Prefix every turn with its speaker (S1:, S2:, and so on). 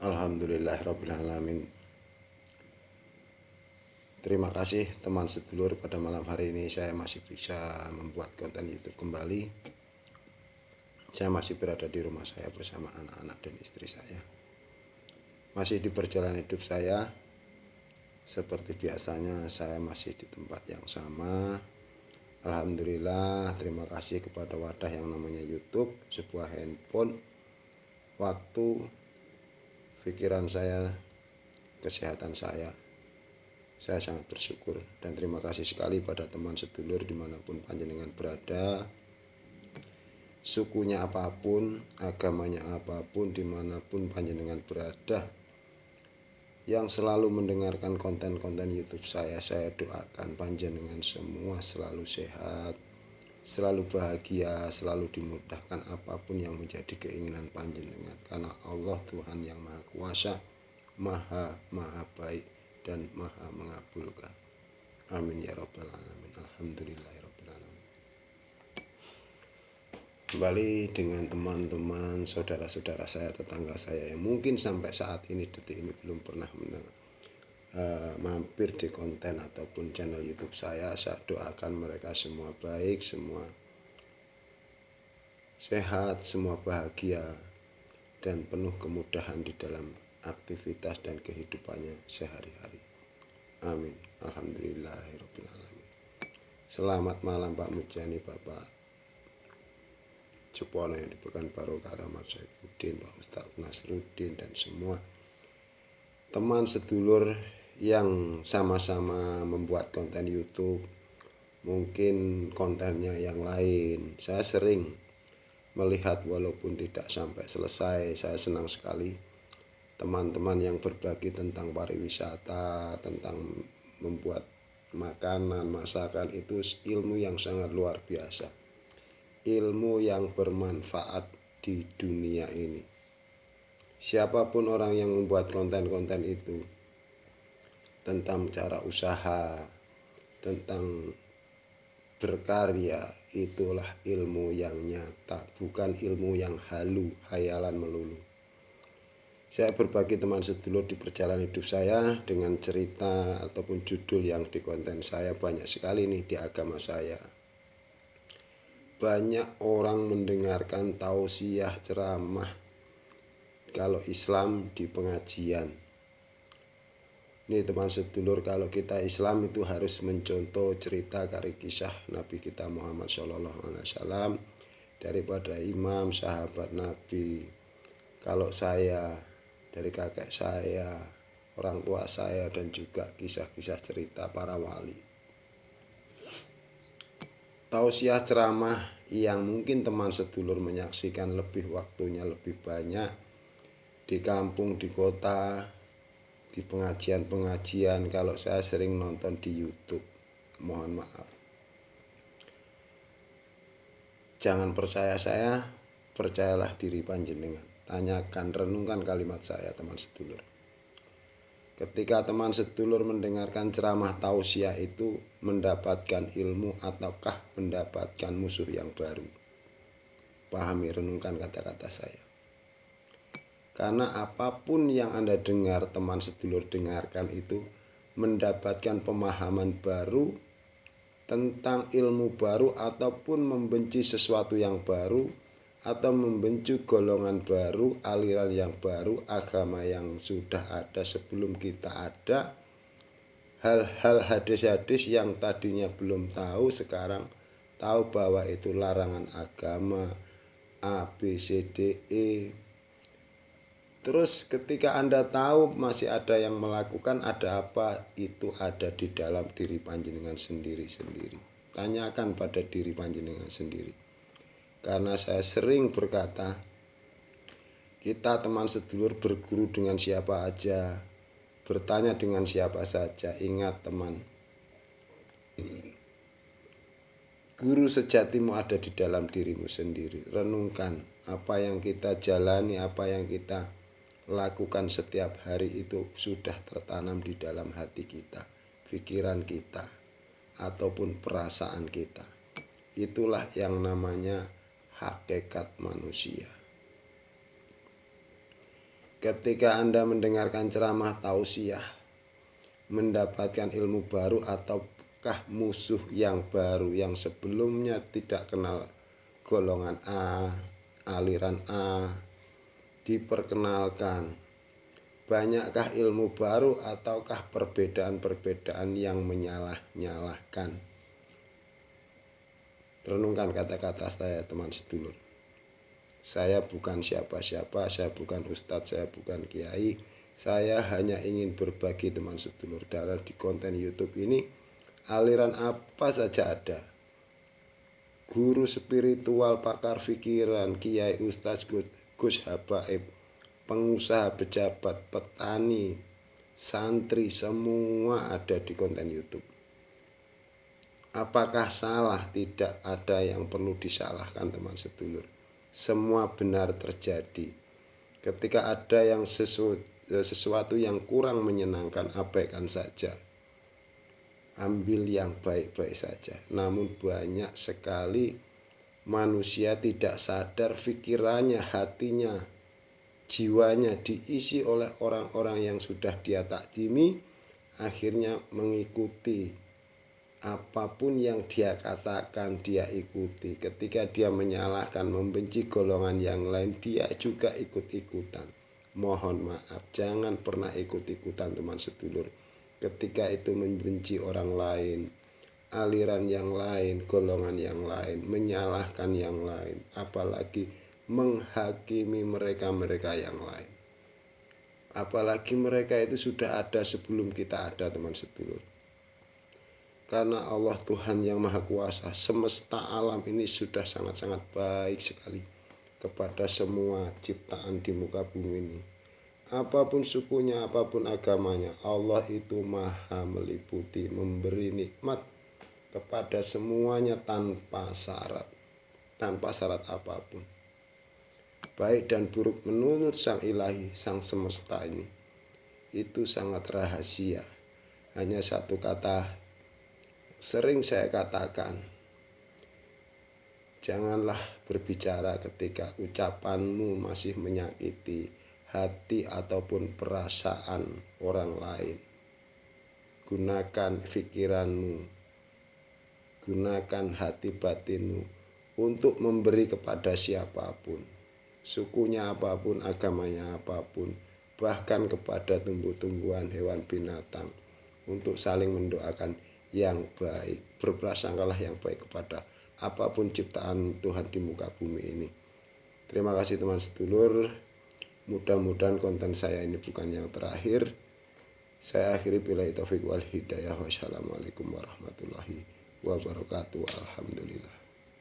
S1: Alhamdulillahirabbil alamin. Terima kasih teman sedulur, pada malam hari ini saya masih bisa membuat konten YouTube kembali. Saya masih berada di rumah saya bersama anak-anak dan istri saya. Masih di perjalanan hidup saya. Seperti biasanya saya masih di tempat yang sama. Alhamdulillah, terima kasih kepada wadah yang namanya YouTube, sebuah handphone, waktu, pikiran saya, kesehatan saya. Saya sangat bersyukur dan terima kasih sekali pada teman sedulur dimanapun panjenengan berada, sukunya apapun, agamanya apapun, dimanapun panjenengan berada, yang selalu mendengarkan konten-konten YouTube saya doakan panjenengan semua selalu sehat, selalu bahagia, selalu dimudahkan apapun yang menjadi keinginan panjenengan, karena Allah Tuhan yang Maha Kuasa, Maha baik dan Maha mengabulkan. Amin ya rabbal alamin. Alhamdulillahirabbil alamin. Kembali dengan teman-teman, saudara-saudara saya, tetangga saya yang mungkin sampai saat ini, detik ini belum pernah mampir di konten ataupun channel YouTube saya doakan mereka semua baik, semua sehat, semua bahagia, dan penuh kemudahan di dalam aktivitas dan kehidupannya sehari-hari. Amin. Alhamdulillahirabbil alamin. Selamat malam Pak Mujani, Bapak Supono yang di Pekanbaru, Karamat Saifuddin, Pak Ustadz Nasruddin, dan semua teman sedulur yang sama-sama membuat konten YouTube. Mungkin kontennya yang lain saya sering melihat walaupun tidak sampai selesai. Saya senang sekali teman-teman yang berbagi tentang pariwisata, tentang membuat makanan, masakan, itu ilmu yang sangat luar biasa, ilmu yang bermanfaat di dunia ini. Siapapun orang yang membuat konten-konten itu tentang cara usaha, tentang berkarya, itulah ilmu yang nyata, bukan ilmu yang halu, hayalan melulu. Saya berbagi teman sedulur di perjalanan hidup saya dengan cerita ataupun judul yang di konten saya banyak sekali nih di agama saya. Banyak orang mendengarkan tausiah ceramah kalau Islam di pengajian. Nih teman sedulur, kalau kita Islam itu harus mencontoh cerita kari kisah Nabi kita Muhammad SAW daripada imam sahabat Nabi. Kalau saya dari kakek saya, orang tua saya, dan juga kisah-kisah cerita para wali. Tausiah ceramah yang mungkin teman sedulur menyaksikan lebih waktunya lebih banyak di kampung, di kota, di pengajian-pengajian. Kalau saya sering nonton di YouTube, mohon maaf. Jangan percaya saya, percayalah diri panjenengan. Tanyakan, renungkan kalimat saya teman sedulur. Ketika teman sedulur mendengarkan ceramah tausiah itu, mendapatkan ilmu ataukah mendapatkan musuh yang baru? Pahami, renungkan kata-kata saya. Karena apapun yang Anda dengar, teman sedulur dengarkan itu, mendapatkan pemahaman baru tentang ilmu baru, ataupun membenci sesuatu yang baru, atau membenci golongan baru, aliran yang baru, agama yang sudah ada sebelum kita ada. Hal-hal hadis-hadis yang tadinya belum tahu, sekarang tahu bahwa itu larangan agama A, B, C, D, E. Terus ketika Anda tahu masih ada yang melakukan, ada apa? Itu ada di dalam diri panjenengan sendiri-sendiri. Tanyakan pada diri panjenengan sendiri. Karena saya sering berkata, kita teman sedulur berguru dengan siapa aja, bertanya dengan siapa saja. Ingat teman, guru sejatimu ada di dalam dirimu sendiri. Renungkan apa yang kita jalani, apa yang kita lakukan setiap hari itu sudah tertanam di dalam hati kita, pikiran kita, ataupun perasaan kita. Itulah yang namanya hakikat manusia. ketika Anda mendengarkan ceramah tausiah, mendapatkan ilmu baru ataukah musuh yang baru yang sebelumnya tidak kenal golongan A, aliran A, diperkenalkan. Banyakkah ilmu baru ataukah perbedaan-perbedaan yang menyalah-nyalahkan? Renungkan kata-kata saya, teman sedulur. Saya bukan siapa-siapa, saya bukan ustadz, saya bukan kiai. Saya hanya ingin berbagi, teman sedulur. Karena di konten YouTube ini aliran apa saja ada. Guru spiritual, pakar pikiran, kiai, ustadz, gus habaib, pengusaha, pejabat, petani, santri, semua ada di konten YouTube. Apakah salah? Tidak ada yang perlu disalahkan, teman sedulur. Semua benar terjadi. Ketika ada yang sesuatu yang kurang menyenangkan, abaikan saja. Ambil yang baik-baik saja. Namun banyak sekali manusia tidak sadar pikirannya, hatinya, jiwanya diisi oleh orang-orang yang sudah dia takdimi, akhirnya mengikuti apapun yang dia katakan dia ikuti. Ketika dia menyalahkan, membenci golongan yang lain, dia juga ikut-ikutan. Mohon maaf, jangan pernah ikut-ikutan, teman sedulur. Ketika itu membenci orang lain, aliran yang lain, golongan yang lain, menyalahkan yang lain, apalagi menghakimi mereka-mereka yang lain. Apalagi mereka itu sudah ada sebelum kita ada, teman sedulur. Karena Allah Tuhan yang Maha Kuasa, semesta alam ini sudah sangat-sangat baik sekali kepada semua ciptaan di muka bumi ini. Apapun sukunya, apapun agamanya, Allah itu maha meliputi, memberi nikmat kepada semuanya tanpa syarat apapun. Baik dan buruk menurut Sang Ilahi, Sang Semesta ini, itu sangat rahasia. Hanya satu kata sering saya katakan, janganlah berbicara ketika ucapanmu masih menyakiti hati ataupun perasaan orang lain. Gunakan pikiranmu, gunakan hati batinmu untuk memberi kepada siapapun, sukunya apapun, agamanya apapun, bahkan kepada tumbuh-tumbuhan, hewan, binatang, untuk saling mendoakan yang baik. Berprasangkalah yang baik kepada apapun ciptaan Tuhan di muka bumi ini. Terima kasih, teman sedulur. Mudah-mudahan konten saya ini bukan yang terakhir. Saya akhiri billahi taufiq wal hidayah. Wassalamualaikum warahmatullahi wabarakatuh. Alhamdulillah.